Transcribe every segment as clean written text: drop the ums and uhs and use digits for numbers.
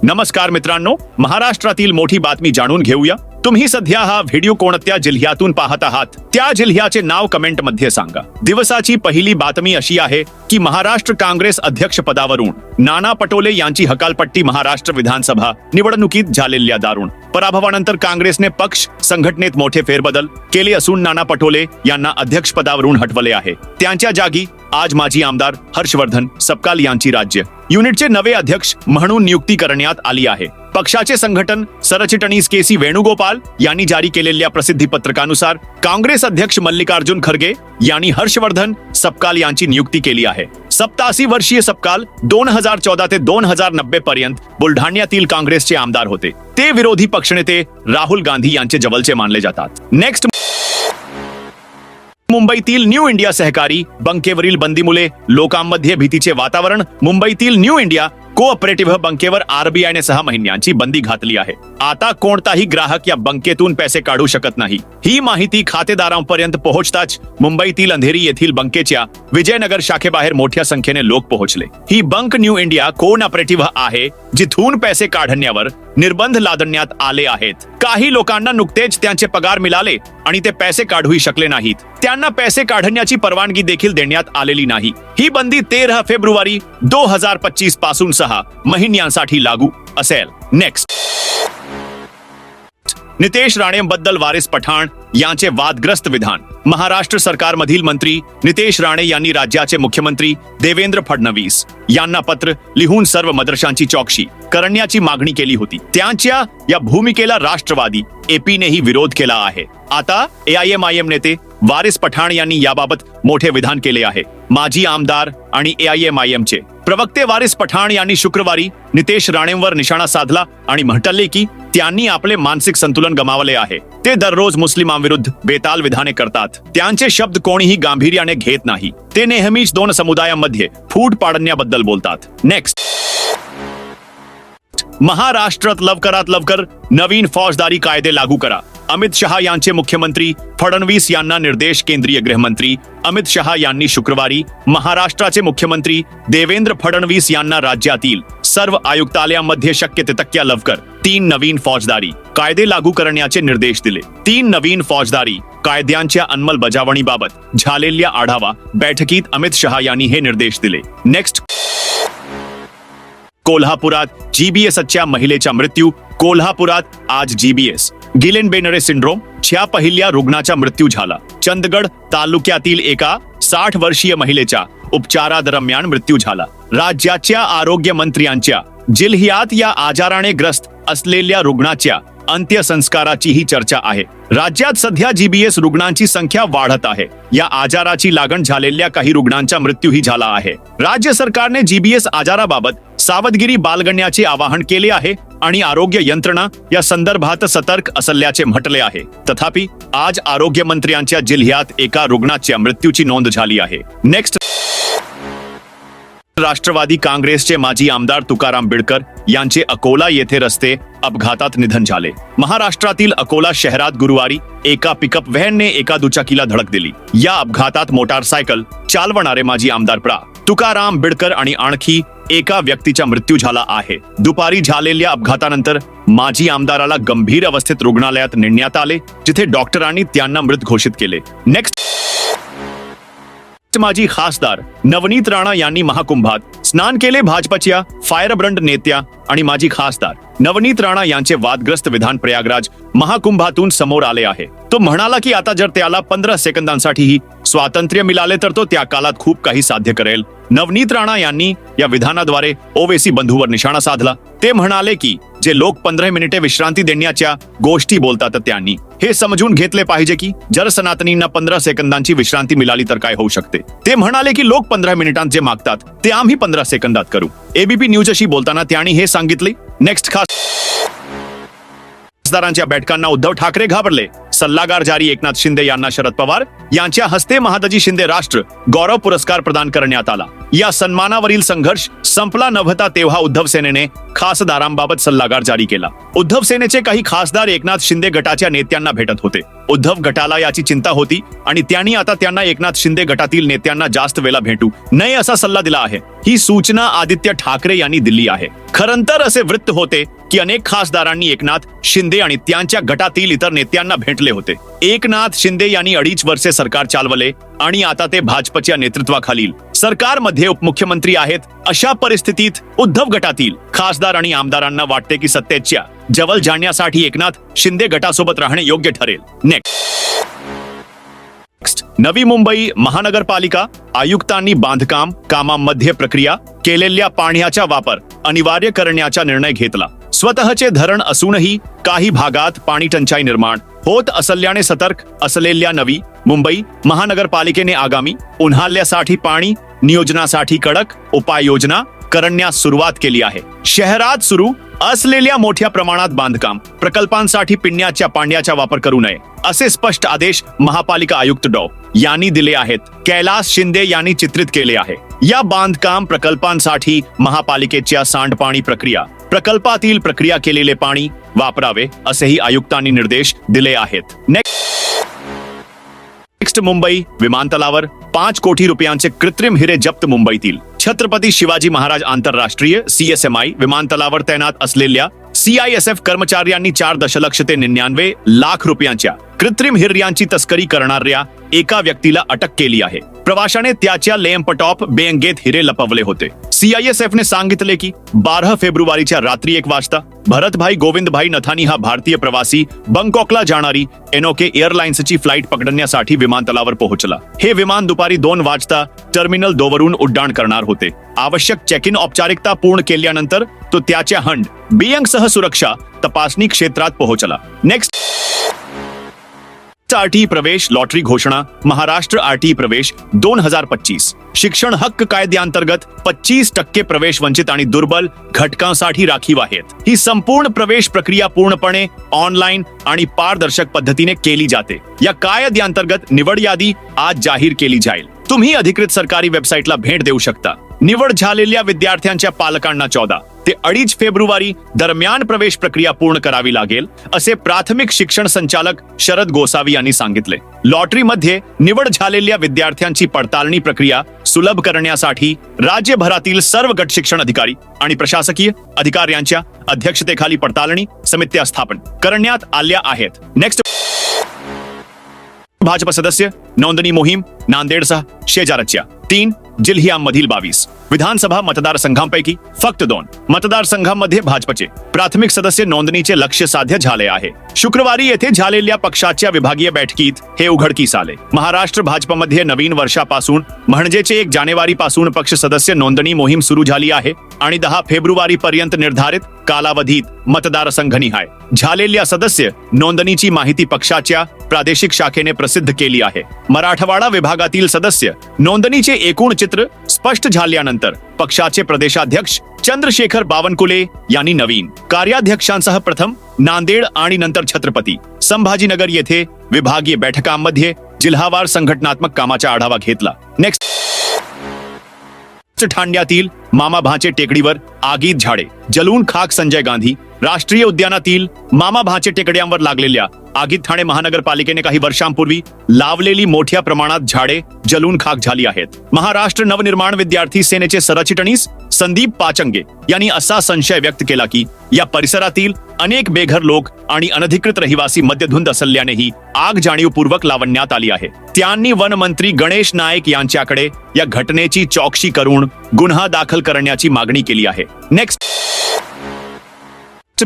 नमस्कार मित्रांनो, महाराष्ट्रातील मोठी बातमी जाणून घेऊया। तुम्ही सध्या हा व्हिडिओ कोणत्या जिल्ह्यातून पाहत आहात त्या जिल्ह्याचे नाव कमेंट मध्ये सांगा। दिवसाची पहिली बातमी अशी आहे की महाराष्ट्र काँग्रेस अध्यक्ष पदावरून नाना पटोले यांची हकालपट्टी। महाराष्ट्र विधानसभा निवडणुकीत झालेल्या दारुण पराभवानंतर काँग्रेसने पक्ष संघटनेत मोठे फेरबदल केले असून नाना पटोले यांना अध्यक्ष पदावरून हटवले आहे। त्यांच्या जागी आज माजी आमदार हर्षवर्धन सपकाल यांची राज्य युनिटचे नवे अध्यक्ष म्हणून नियुक्ती करण्यात आली आहे। पक्षाचे संघटन सरचिटणीस के.सी. वेणुगोपाल यांनी जारी केलेल्या प्रसिद्धी पत्रकानुसार काँग्रेस अध्यक्ष मल्लिकार्जुन खरगे यांनी हर्षवर्धन सपकाल यांची नियुक्ती केली आहे। 87 वर्षीय सपकाल 2014 ते 2090 पर्यंत बुलढाण्यातील काँग्रेसचे आमदार होते। ते विरोधी पक्षनेते राहुल गांधी यांचे जवळचे मानले जातात। नेक्स्ट, मुंबईतील न्यू इंडिया सहकारी बँकेवरील बंदीमुळे लोकांमध्ये भीतीचे वातावरण। मुंबईतील न्यू इंडिया कोऑपरेटिव्ह बँकेवर आरबीआयने 6 महिन्यांची बंदी घातली आहे। आता कोणताही ग्राहक या बँकेतून पैसे काढू शकत नाही। ही माहिती खातेदारांपर्यंत पोहोचताच मुंबईतील अंधेरी येथील बँकेच्या विजयनगर शाखेबाहेर मोठ्या संख्येने लोक पोहोचले। ही बँक न्यू इंडिया कोऑपरेटिव्ह आहे, जिथून पैसे काढण्यावर निर्बंध लादण्यात आले आहेत। काही लोकांना नुकतेच त्यांचे पगार मिळाले आणि ते पैसे काढूही शकले नाहीत। त्यांना पैसे काढण्याची परवानगी देखील देण्यात आलेली नाही। ही बंदी 13 फेब्रुवारी 2025 पासून 6 महिन्यांसाठी लागू असेल। नेक्स्ट, नितेश राणेंबद्दल वारिस पठाण यांचे वादग्रस्त विधान। महाराष्ट्र सरकारमधील मंत्री नितेश राणे यांनी राज्याचे मुख्यमंत्री देवेंद्र फडणवीस यांना पत्र लिहून सर्व मदरशांची चौकशी करण्याची मागणी केली होती। त्यांच्या या भूमिकेला राष्ट्रवादी एपीनेही विरोध केला आहे। आता एआयएमआयएम नेते वारिस पठाण यांनी याबाबत मोठे विधान केले आहे। माजी आमदार आणि एआयएमआयएमचे प्रवक्ते वारिस पठाण यांनी शुक्रवारी नितेश राणेंवर निशाणा साधला आणि म्हटले की त्यांनी आपले मानसिक संतुलन गमावले आहे। ते दररोज मुस्लिमांविरुद्ध बेताल विधाने करतात। त्यांचे शब्द कोणीही गांभीर्याने घेत नाही। ते नेहमीच 2 समुदायांमध्ये फूट पाडण्याबद्दल बोलतात। नेक्स्ट, महाराष्ट्रात लवकरात लवकर नवीन फौजदारी कायदे लागू करा। अमित शहा यांचे मुख्यमंत्री फडणवीस यांना निर्देश। केंद्रीय गृहमंत्री अमित शहा यांनी शुक्रवारी महाराष्ट्राचे मुख्यमंत्री देवेंद्र फडणवीस यांना राज्यातील सर्व आयुक्तालयांमध्ये शक्य तितक्या लवकर 3 नवीन फौजदारी कायदे लागू करण्याचे निर्देश दिले। 3 नवीन फौजदारी कायद्यांच्या अंमलबजावणीबाबत झालेल्या आढावा बैठकीत अमित शहा यांनी हे निर्देश दिले। नेक्स्ट, कोल्हापुरात जीबीएसच्या महिलेचा मृत्यू। कोल्हापुरात आज जीबीएस गिलेन-बेनरे सिंड्रोम च्या पहिल्या रुग्णाचा मृत्यू झाला। चंदगड तालुक्यातील एका 60 वर्षीय महिलेचा उपचारादरम्यान मृत्यू झाला। राज्याच्या आरोग्य मंत्र्यांच्या जिल्ह्यात या आजाराने ग्रस्त असलेल्या रुग्णाच्या अंत्यसंस्काराचीही चर्चा आहे। राज्यात सध्या जीबीएस रुग्णांची संख्या वाढत आहे। या आजाराची लागण झालेल्या काही रुग्णांचा मृत्यूही झाला आहे। राज्य सरकारने जीबीएस आजाराबाबत सावधगिरी बाळगण्याचे आवाहन केले आहे आणि आरोग्य यंत्रणा या संदर्भात सतर्क असल्याचे म्हटले आहे। तथापि आज आरोग्य मंत्र्यांच्या जिल्ह्यात एका रुग्णाच्या मृत्यूची नोंद झाली आहे। नेक्स्ट, राष्ट्रवादी काँग्रेसचे माजी आमदार तुकाराम बिडकर यांचे अकोला येथे रस्ते अपघातात निधन झाले। महाराष्ट्रातील अकोला शहरात गुरुवारी एका पिकअप व्हॅनने एका दुचाकीला धडक दिली। या अपघातात मोटारसायकल चालवणारे माजी आमदार प्रा. तुकाराम बिडकर आणि आणखी एका व्यक्तीचा मृत्यू झाला आहे। दुपारी झालेल्या अपघातानंतर माजी आमदाराला गंभीर अवस्थेत रुग्णालयात नेण्यात आले, जिथे डॉक्टरांनी त्यांना मृत घोषित केले। नेक्स्ट, माजी खासदार नवनीत राणा यांनी महाकुंभात स्नान केले। भाजपच्या फायरब्रंड नेत्या आणि माजी खासदार नवनीत राणा यांचे वादग्रस्त विधान प्रयागराज महाकुंभातून समोर आले आहे। तो म्हणाला की आता जर त्याला 15 सेकंदांसाठीही स्वातंत्र्य मिळाले तर तो त्या काळात खूप काही साध्य करेल। नवनीत राणा यांनी या विधानाद्वारे ओवेसी बंधूवर निशाणा साधला। ते म्हणाले की जे लोक 15 मिनिटे विश्रांती देण्याच्या गोष्टी बोलतात त्यांनी हे समजून घेतले पाहिजे की जर सनातनींना 15 सेकंदांची विश्रांती मिळाली तर काय होऊ शकते। ते म्हणाले की लोक 15 मिनिटांत जे मागतात ते आम्ही 15 सेकंदात करू। एबीपी न्यूजशी बोलताना त्यांनी हे सांगितले। नेक्स्ट, खासदारांच्या बैठकांना उद्धव ठाकरे घाबरले। सल्लागार जारी एकनाथ शिंदे यांना शरद पवार यांच्या हस्ते महादजी शिंदे राष्ट्र गौरव पुरस्कार प्रदान करण्यात आला। या सन्मानावरील संघर्ष संपला नव्हता तेव्हा उद्धव सेनेने खासदारांबाबत सल्लागार जारी केला। उद्धव सेनेचे काही खासदार एकनाथ शिंदे गटाच्या नेत्यांना भेटत होते। उद्धव गटाला याची चिंता होती आणि त्यांनी आता त्यांना एकनाथ शिंदे गटातील नेत्यांना जास्त वेळा भेटू नये असा सल्ला दिला आहे. ही सूचना आदित्य ठाकरे यांनी दिली आहे. खरं तर असे वृत्त होते की अनेक खासदारांनी एकनाथ शिंदे आणि त्यांच्या गटातील इतर नेत्यांना भेटले होते. एकनाथ शिंदे यांनी 2.5 वर्षे सरकार चालवले आणि आता ते भाजपच्या नेतृत्वाखालील सरकारमध्ये उपमुख्यमंत्री आहेत. अशा परिस्थितीत उद्धव गटातील खासदार आणि आमदारांना वाटते की सत्तेच्या जवळ जाण्यासाठी एकनाथ शिंदे गटासोबत राहणे योग्य ठरेल. नेक्स्ट, नवी मुंबई महानगरपालिका आयुक्तांनी बांधकाम कामांमध्ये प्रक्रिया केलेल्या पाण्याचा वापर अनिवार्य करण्याचा निर्णय घेतला. स्वतःचे धरण असूनही काही भागात पाणी टंचाई निर्माण होत असल्याने सतर्क असलेल्या नवी मुंबई महानगरपालिकेने आगामी उन्हाळ्यासाठी पाणी नियोजनासाठी कडक उपाययोजना करण्यास सुरुवात केली आहे. शहरात सुरू असलेल्या मोठ्या प्रमाणात बांधकाम प्रकल्पांसाठी पिण्याच्या पाण्याचा वापर करू नये असे स्पष्ट आदेश महापालिका आयुक्त डॉ. यांनी दिले आहेत. कैलास शिंदे यांनी चित्रित केले आहे. या बांधकाम प्रकल्पांसाठी महापालिकेच्या सांडपाणी प्रक्रिया प्रकल्पातील प्रक्रिया केलेले पाणी वापरावे असेही आयुक्तांनी निर्देश दिले आहेत. नेक्स्ट, मुंबई विमानतळावर 5 कोटी रुपयांचे कृत्रिम हिरे जप्त. मुंबईतील छत्रपती शिवाजी महाराज आंतरराष्ट्रीय CSMI विमानतळावर तैनात असलेल्या CISF कर्मचाऱ्यांनी 4 दशलक्ष ते 99 लाख रुपयांच्या कृत्रिम हिऱ्यांची तस्करी करणाऱ्या एका व्यक्तीला अटक केली आहे. प्रवाशाने त्याच्या लॅपटॉप बँकेत हिरे लपवले होते. CISF ने सांगितले की 12 फेब्रुवारीच्या रात्री 1 वाजता भरतभाई गोविंदभाई नथानी हा भारतीय प्रवासी बंगकॉकला जाणारी एनओके एअरलाइन्सची फ्लाईट पकडण्यासाठी विमानतळावर पोहोचला. हे विमान दुपारी 2 वाजता टर्मिनल 2 वरून उड्डाण करणार होते. आवश्यक चेक इन औपचारिकता पूर्ण केल्यानंतर तो त्याच्या हंड बियंगसह सुरक्षा तपासणी क्षेत्रात पोहोचला. नेक्स्ट, RT प्रवेश लॉटरी घोषणा. महाराष्ट्र RT प्रवेश 2025 शिक्षण हक्क कायद्याअंतर्गत 25% प्रवेश वंचित आणि दुर्बल घटकांसाठी राखीव आहेत. ही संपूर्ण प्रवेश प्रक्रिया पूर्णपणे ऑनलाईन आणि पारदर्शक पद्धतीने केली जाते. या कायद्याअंतर्गत निवड यादी आज जाहीर केली जाईल. तुम्ही अधिकृत सरकारी वेबसाईटला भेट देऊ शकता. निवड झालेल्या विद्यार्थ्यांच्या पालकांना 14 ते 2.5 फेब्रुवारी दरम्यान प्रवेश प्रक्रिया पूर्ण करावी लागेल असे प्राथमिक शिक्षण संचालक शरद गोसावी यांनी सांगितले. लॉटरीमध्ये निवड झालेल्या विद्यार्थ्यांची पडताळणी प्रक्रिया सुलभ करण्यासाठी राज्यभरातील सर्व गट शिक्षण अधिकारी आणि प्रशासकीय अधिकाऱ्यांच्या अध्यक्षतेखाली पडताळणी समित्या स्थापन करण्यात आल्या आहेत. नेक्स्ट, भाजप सदस्य नोंदणी मोहीम. नांदेडसह शेजारच्या 3 जिल्ह्यांमधील 22 विधानसभा मतदारसंघांपैकी फक्त 2 मतदारसंघांमध्ये भाजपचे प्राथमिक सदस्य नोंदणीचे लक्ष्य साध्य झाले आहे. शुक्रवारी येथे झालेल्या पक्षाच्या विभागीय बैठकीत हे उघडकीस आले. महाराष्ट्र भाजपमध्ये नवीन वर्षापासून म्हणजेच 1 जानेवारी पासून पक्ष सदस्य नोंदणी मोहीम सुरू झाली आहे आणि 10 फेब्रुवारी पर्यंत निर्धारित कालावधीत मतदारसंघनिहाय झालेल्या सदस्य नोंदणीची माहिती पक्षाच्या प्रादेशिक शाखेने प्रसिद्ध केली आहे. मराठवाडा विभागातील सदस्य नोंदणीचे एकूण चित्र स्पष्ट झाल्यानंतर पक्षाचे प्रदेशाध्यक्ष चंद्रशेखर बावनकुळे यांनी नवीन कार्याध्यक्षांसह प्रथम नांदेड आणि नंतर छत्रपती संभाजीनगर येथे विभागीय बैठकांमध्ये जिल्हावार संघटनात्मक कामाचा आढावा घेतला. नेक्स्ट, ठाण्यातील मामा भाचे टेकडीवर आगीत झाडे जलून खाक. संजय गांधी राष्ट्रीय उद्यानातील मामा भाचे टेकड्यांवर लागलेल्या आगीत ठाणे महानगरपालिकेने काही वर्षांपूर्वी लावलेली मोठ्या प्रमाणात झाडे जलून खाक झाली आहेत. महाराष्ट्र नवनिर्माण विद्यार्थी सेनेचे सरचिटणीस संदीप पाचंगे यांनी असा संशय व्यक्त केला की या परिसरातील अनेक बेघर लोक आणि अनधिकृत रहिवासी मध्यधुंद असल्यानेही आग जाणीवपूर्वक लावण्यात आली आहे. त्यांनी वनमंत्री गणेश नाईक यांच्याकडे या घटनेची चौकशी करून गुन्हा दाखल करण्याची मागणी केली आहे. नेक्स्ट,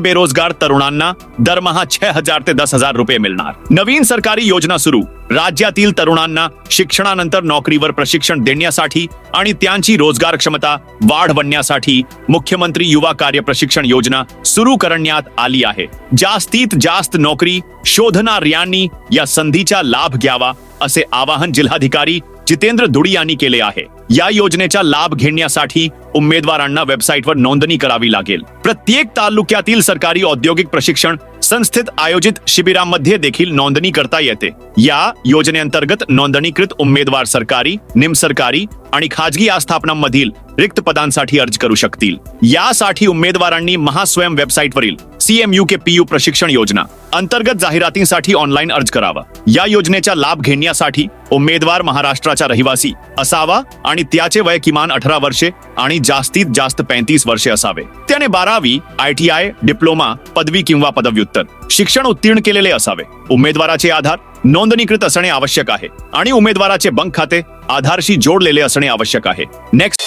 बेरोजगार तरुणांना दरमहा 6,000 ते 10,000 रुपये मिळणार. नवीन सरकारी योजना सुरू. राज्यातील तरुणांना शिक्षणानंतर नोकरीवर प्रशिक्षण देण्यासाठी आणि त्यांची रोजगार क्षमता वाढवण्यासाठी मुख्यमंत्री युवा कार्य प्रशिक्षण योजना सुरू करण्यात आली आहे. जास्तीत जास्त नोकरी शोधणाऱ्यांनी या संधीचा लाभ घ्यावा असे आवाहन जिल्हाधिकारी जितेंद्र धुडी यांनी केले आहे. या योजनेचा लाभ घेण्यासाठी उमेदवारांना वेबसाईटवर नोंदणी करावी लागेल. प्रत्येक तालुक्यातील सरकारी औद्योगिक प्रशिक्षण संस्थेत आयोजित शिबिरांमध्ये देखील नोंदणी करता येते। या योजनेअंतर्गत नोंदणीकृत उमेदवार सरकारी, निमसरकारी आणि खाजगी आस्थापनांमधील रिक्त पदांसाठी अर्ज करू शकतील। यासाठी उमेदवारांनी महास्वयं वेबसाईटवरील CMUKPU प्रशिक्षण योजना अंतर्गत जाहिरातींसाठी ऑनलाईन अर्ज करावा। या योजनेचा लाभ घेण्यासाठी उमेदवार महाराष्ट्राचा रहिवासी असावा आणि त्याचे वय किमान 18 वर्षे आणि जास्तीत जास्त 35 वर्षे असावे। त्याने 12वी, ITI, डिप्लोमा, पदवी किंवा पदव्युत्तर शिक्षण उत्तीर्ण केलेले असावे। उमेदवाराचे आधार नोंदणीकृत असणे आवश्यक आहे आणि उमेदवाराचे बँक खाते आधारशी जोडलेले असणे आवश्यक आहे। नेक्स्ट,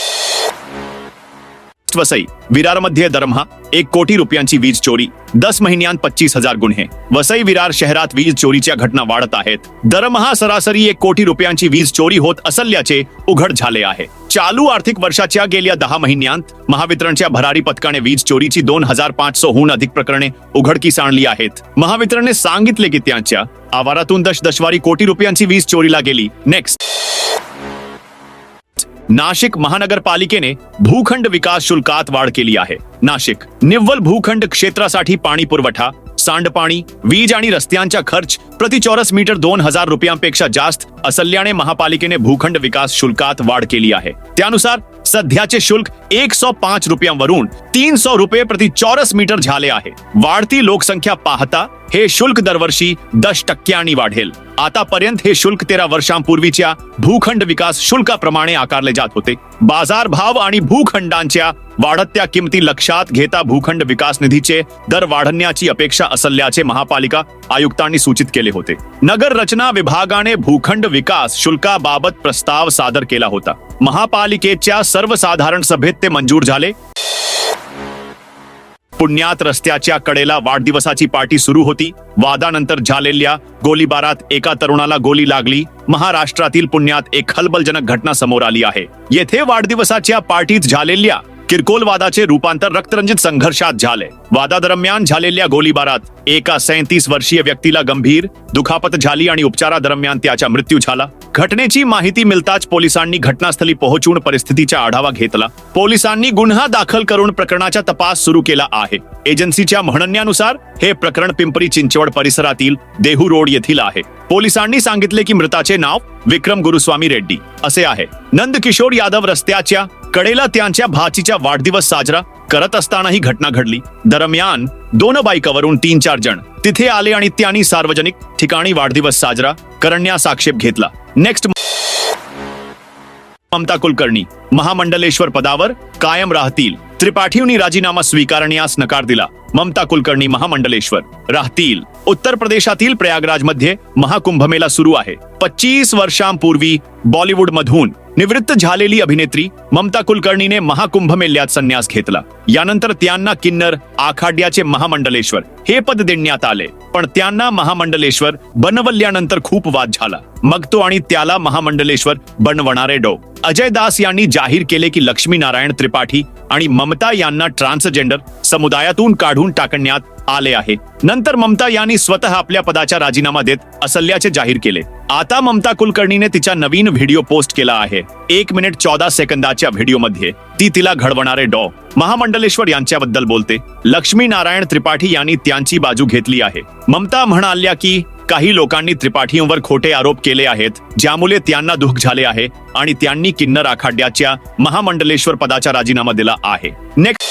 वसई विरारमध्ये दरमहा 1 कोटी रुपयांची वीज चोरी, 10 महिन्यांत 25,000 गुन्हे। वसई विरार शहरात वीज चोरीच्या घटना वाढत आहेत। दरमहा सरासरी 1 कोटी रुपयांची वीज चोरी होत असल्याचे उघड झाले आहे। चालू आर्थिक वर्षाच्या गेल्या 10 महिन्यांत महावितरणच्या भरारी पथकाने वीज चोरीची 2500 हून अधिक प्रकरणे उघडकीस आणली आहेत। महावितरणने सांगितले की त्यांच्या आवारातून 10 कोटी रुपयांची वीज चोरीला गेली। नेक्स्ट, नाशिक महानगरपालिकेने भूखंड विकास शुल्कात वाढ केली आहे। नाशिक निव्वळ भूखंड क्षेत्रासाठी पाणी पुरवठा, सांडपाणी, वीज आणि रस्त्यांचा खर्च प्रति चौरस मीटर 2000 रुपयांपेक्षा जास्त असल्याने महापालिकेने भूखंड विकास शुल्कात वाढ केली आहे। त्यानुसार सध्याचे शुल्क 105 रुपयांवरून 300 रुपये प्रति चौरस मीटर झाले आहे। वाढती लोकसंख्या पाहता हे शुल्क दरवर्षी 10% वाढेल। आतापर्यंत हे शुल्क 13 वर्षांपूर्वीच्या भूखंड विकास शुल्काप्रमाणे आकारले जात होते। बाजारभाव आणि भूखंडांच्या वाढत्या किमती लक्षात घेता भूखंड विकास निधीचे दर वाढण्याची अपेक्षा असल्याचे महापालिका आयुक्तांनी सूचित केले होते। नगर रचना विभागाने भूखंड विकास शुल्काबाबत प्रस्ताव सादर केला होता। महापालिकेच्या सर्वसाधारण सभेत ते मंजूर झाले। पुण्यात रस्त्याच्या कडेला वाढदिवसाची पार्टी सुरू होती। वादानंतर झालेल्या गोळीबारात एका तरुणाला गोळी लागली। महाराष्ट्रातील पुण्यात एक खळबळजनक घटना समोर आली आहे। येथे वाढदिवसाच्या पार्टीत झालेल्या किरकोळ वादाचे रूपांतर रक्तरंजित संघर्षात झाले। वादादरम्यान झालेल्या गोळीबारात एका 37 वर्षीय व्यक्तीला गंभीर दुखापत झाली आणि उपचारादरम्यान त्याचा मृत्यू झाला। घटनेची माहिती मिळताच पोलिसांनी घटनास्थळी पोहोचून परिस्थितीचा आढावा घेतला। पोलिसांनी गुन्हा दाखल करून प्रकरणाचा तपास सुरू केला आहे। एजन्सीच्या म्हणण्यानुसार हे प्रकरण पिंपरी चिंचवड परिसरातील देहू रोड येथील आहे। पोलिसांनी सांगितले की मृताचे नाव विक्रम गुरुस्वामी रेड्डी असे आहे। नंदकिशोर यादव रस्त्याच्या कडेला त्यांच्या भाचीचा वाढदिवस साजरा करत असताना ही घटना घडली। दरम्यान 2 बाईकवरून 3-4 जण तिथे आले आणि त्यांनी सार्वजनिक ठिकाणी वाढदिवस साजरा करण्यास आक्षेप घेतला। नेक्स्ट, ममता कुलकर्णी महामंडलेश्वर पदावर कायम राहतील। त्रिपाठींनी राजीनामा स्वीकारण्यास नकार दिला। ममता कुलकर्णी महामंडलेश्वर राहतील। उत्तर प्रदेशातील प्रयागराजमध्ये महाकुंभमेळा सुरू आहे। 25 वर्षांपूर्वी बॉलिवूडमधून निवृत्त झालेली अभिनेत्री ममता कुलकर्णीने महाकुंभमेळ्यात संन्यास घेतला। यानंतर त्यांना किन्नर आखाड्याचे महामंडलेश्वर हे पद देण्यात आले, पण त्यांना महामंडलेश्वर बनवल्यानंतर खूप वाद झाला। मग तो आणि त्याला महामंडलेश्वर बनवणारे डॉ. अजय दास यांनी जाहीर केले की लक्ष्मीनारायण त्रिपाठी आणि ममता यांना ट्रान्सजेंडर समुदायातून काढून टाकण्यात आले आहे। नंतर ममता यांनी स्वतः आपल्या पदाचा राजीनामा देत असल्याचे जाहीर केले। आता ममता कुलकर्णीने तिचा नवीन व्हिडिओ पोस्ट केला आहे। 1 मिनिट 14 सेकंदाच्या व्हिडिओमध्ये ती तिला घडवणारे डॉ. महामंडलेश्वर यांच्याबद्दल बोलते। लक्ष्मीनारायण त्रिपाठी यांनी त्यांची बाजू घेतली आहे। ममता म्हणाल्या की काही लोकांनी त्रिपाठींवर खोटे आरोप केले आहेत, ज्यामुळे त्यांना दुःख झाले आहे आणि त्यांनी किन्नर आखाड्याच्या महामंडलेश्वर पदाचा राजीनामा दिला आहे। नेक्स्ट,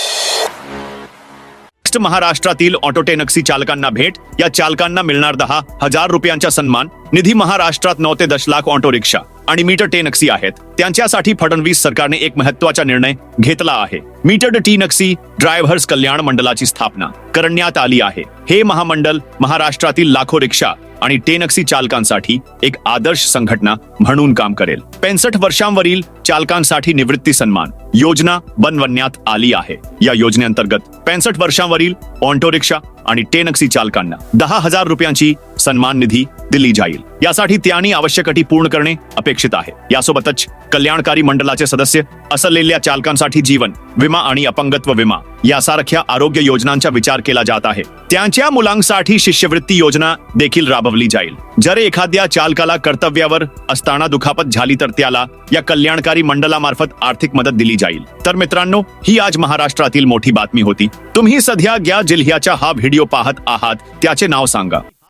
महाराष्ट्रातील ऑटो टॅक्सी चालकांना भेट। या चालकांना मिळणार 10,000 रुपयांचा सन्मान निधी। महाराष्ट्रात 9 ते 10 लाख ऑटो रिक्षा आणि मीटर टॅक्सी आहेत। त्यांच्यासाठी फडणवीस सरकारने एक महत्त्वाचा निर्णय घेतला आहे। मीटर्ड टॅक्सी ड्रायव्हर्स कल्याण मंडळाची स्थापना करण्यात आली आहे। हे महामंडळ महाराष्ट्रातील लाखो रिक्षा आणि टॅक्सी चालकांसाठी एक आदर्श संघटना म्हणून काम करेल। 65 वर्षांवरील चालकांसाठी निवृत्ती सन्मान योजना बनवण्यात आली आहे। या योजनेअंतर्गत 65 वर्षांवरील ऑटो रिक्षा आणि टॅक्सी चालकांना 10,000 रुपयांची सन्मान निधी दिली जाईल। यासाठी त्यांनी आवश्यक अटी पूर्ण करणे अपेक्षित आहे। यासोबतच कल्याणकारी मंडळाचे सदस्य असलेल्या चालकांसाठी जीवन विमा आणि अपंगत्व विमा यासारख्या आरोग्य योजनांचा विचार केला जात आहे। त्यांच्या मुलांसाठी शिष्यवृत्ती योजना देखील राबवली जाईल। जर एखाद्या चालकाला कर्तव्यावर असताना दुखापत झाली तर त्याला या कल्याणकारी सहकारी मंडळामार्फत आर्थिक मदत दिली जाईल. तर मित्रांनो, ही आज महाराष्ट्रातील मोठी बातमी होती. तुम्ही सध्या ज्या जिल्ह्याचा हा व्हिडिओ पाहत आहात त्याचे नाव सांगा.